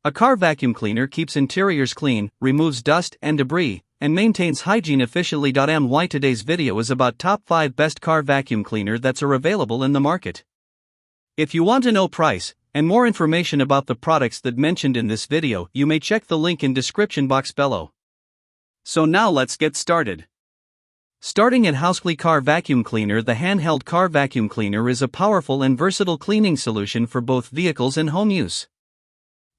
A car vacuum cleaner keeps interiors clean, removes dust and debris, and maintains hygiene efficiently. Today's video is about top 5 best car vacuum cleaner that are available in the market. If you want to know price and more information about the products that mentioned in this video, you may check the link in description box below. So now let's get started. Starting at Houscly Car Vacuum Cleaner. The handheld car vacuum cleaner is a powerful and versatile cleaning solution for both vehicles and home use.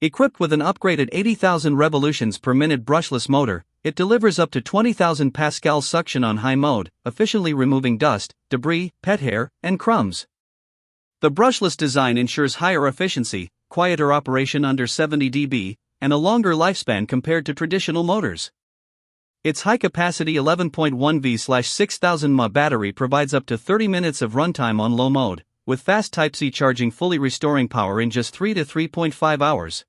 Equipped with an upgraded 80,000 revolutions per minute brushless motor, it delivers up to 20,000 pascals suction on high mode, efficiently removing dust, debris, pet hair, and crumbs. The brushless design ensures higher efficiency, quieter operation under 70 dB, and a longer lifespan compared to traditional motors. Its high-capacity 11.1 V/6000 mAh battery provides up to 30 minutes of runtime on low mode, with fast Type-C charging fully restoring power in just 3 to 3.5 hours.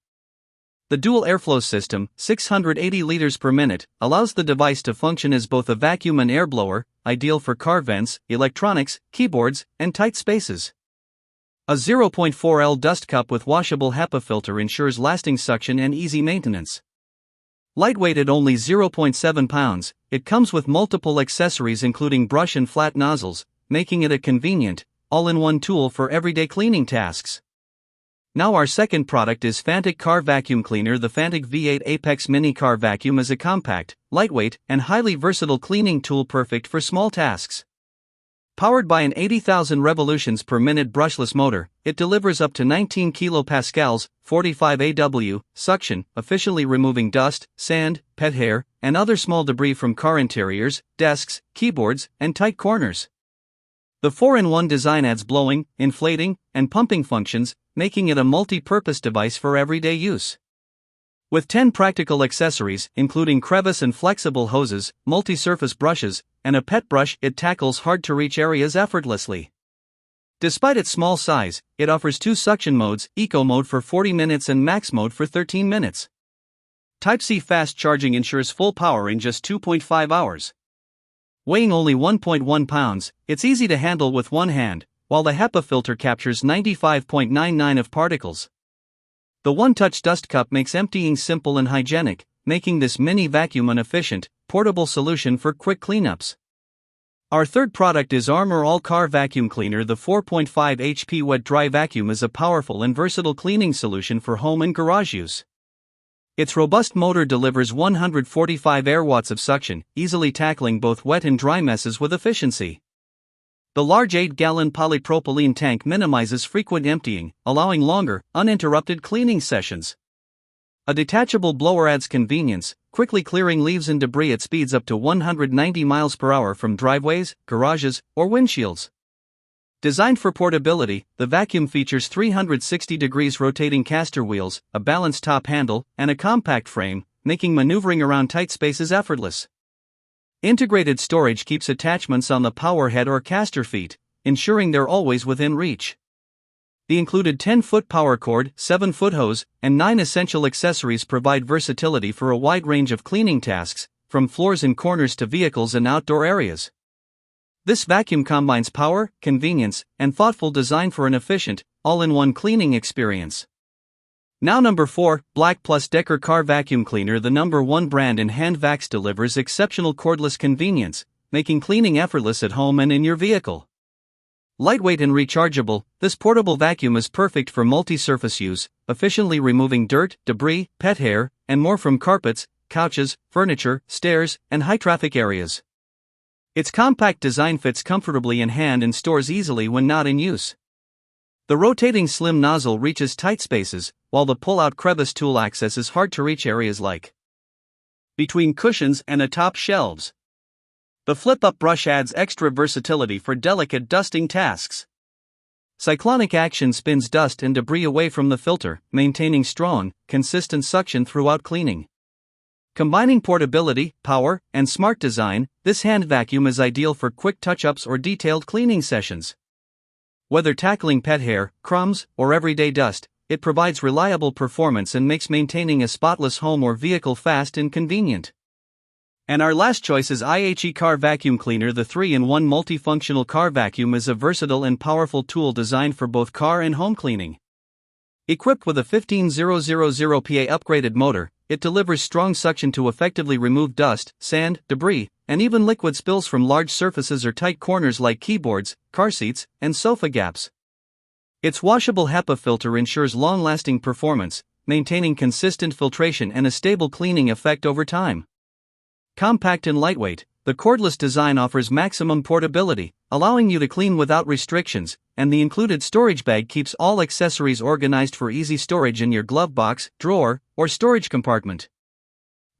The dual airflow system, 680 liters per minute, allows the device to function as both a vacuum and air blower, ideal for car vents, electronics, keyboards, and tight spaces. A 0.4 L dust cup with washable HEPA filter ensures lasting suction and easy maintenance. Lightweight at only 0.7 pounds, it comes with multiple accessories including brush and flat nozzles, making it a convenient, all-in-one tool for everyday cleaning tasks. Now our second product is Fanttik Car Vacuum Cleaner. The Fanttik V8 Apex Mini Car Vacuum is a compact, lightweight, and highly versatile cleaning tool perfect for small tasks. Powered by an 80,000 revolutions per minute brushless motor, it delivers up to 19 kilopascals, 45 AW, suction, efficiently removing dust, sand, pet hair, and other small debris from car interiors, desks, keyboards, and tight corners. The 4-in-1 design adds blowing, inflating, and pumping functions, making it a multi-purpose device for everyday use. With 10 practical accessories, including crevice and flexible hoses, multi-surface brushes, and a pet brush, it tackles hard-to-reach areas effortlessly. Despite its small size, it offers 2 suction modes, Eco Mode for 40 minutes and Max Mode for 13 minutes. Type-C fast charging ensures full power in just 2.5 hours. Weighing only 1.1 pounds, it's easy to handle with one hand, while the HEPA filter captures 95.99% of particles. The one-touch dust cup makes emptying simple and hygienic, making this mini vacuum an efficient, portable solution for quick cleanups. Our third product is Armor All Car Vacuum Cleaner. The 4.5 HP wet-dry vacuum is a powerful and versatile cleaning solution for home and garage use. Its robust motor delivers 145 air watts of suction, easily tackling both wet and dry messes with efficiency. The large 8-gallon polypropylene tank minimizes frequent emptying, allowing longer, uninterrupted cleaning sessions. A detachable blower adds convenience, quickly clearing leaves and debris at speeds up to 190 miles per hour from driveways, garages, or windshields. Designed for portability, the vacuum features 360 degrees rotating caster wheels, a balanced top handle, and a compact frame, making maneuvering around tight spaces effortless. Integrated storage keeps attachments on the power head or caster feet, ensuring they're always within reach. The included 10-foot power cord, 7-foot hose, and 9 essential accessories provide versatility for a wide range of cleaning tasks, from floors and corners to vehicles and outdoor areas. This vacuum combines power, convenience, and thoughtful design for an efficient, all-in-one cleaning experience. Now number 4, BLACK+DECKER Car Vacuum Cleaner. The #1 brand in hand vacs delivers exceptional cordless convenience, making cleaning effortless at home and in your vehicle. Lightweight and rechargeable, this portable vacuum is perfect for multi-surface use, efficiently removing dirt, debris, pet hair, and more from carpets, couches, furniture, stairs, and high-traffic areas. Its compact design fits comfortably in hand and stores easily when not in use. The rotating slim nozzle reaches tight spaces, while the pull-out crevice tool accesses hard-to-reach areas like between cushions and atop shelves. The flip-up brush adds extra versatility for delicate dusting tasks. Cyclonic action spins dust and debris away from the filter, maintaining strong, consistent suction throughout cleaning. Combining portability, power, and smart design, this hand vacuum is ideal for quick touch-ups or detailed cleaning sessions. Whether tackling pet hair, crumbs, or everyday dust, it provides reliable performance and makes maintaining a spotless home or vehicle fast and convenient. And our last choice is IHE Car Vacuum Cleaner. The 3-in-1 multifunctional car vacuum is a versatile and powerful tool designed for both car and home cleaning. Equipped with a 15000 PA upgraded motor, it delivers strong suction to effectively remove dust, sand, debris, and even liquid spills from large surfaces or tight corners like keyboards, car seats, and sofa gaps. Its washable HEPA filter ensures long-lasting performance, maintaining consistent filtration and a stable cleaning effect over time. Compact and lightweight, the cordless design offers maximum portability, allowing you to clean without restrictions, and the included storage bag keeps all accessories organized for easy storage in your glove box, drawer, or storage compartment.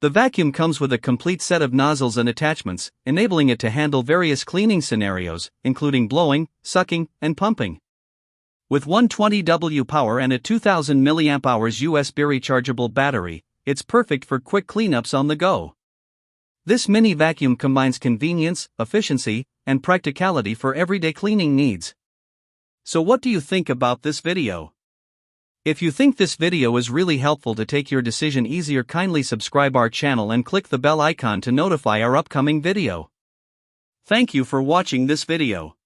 The vacuum comes with a complete set of nozzles and attachments, enabling it to handle various cleaning scenarios, including blowing, sucking, and pumping. With 120W power and a 2000 mAh USB rechargeable battery, it's perfect for quick cleanups on the go. This mini vacuum combines convenience, efficiency, and practicality for everyday cleaning needs. So what do you think about this video? If you think this video is really helpful to take your decision easier, kindly subscribe our channel and click the bell icon to notify our upcoming video. Thank you for watching this video.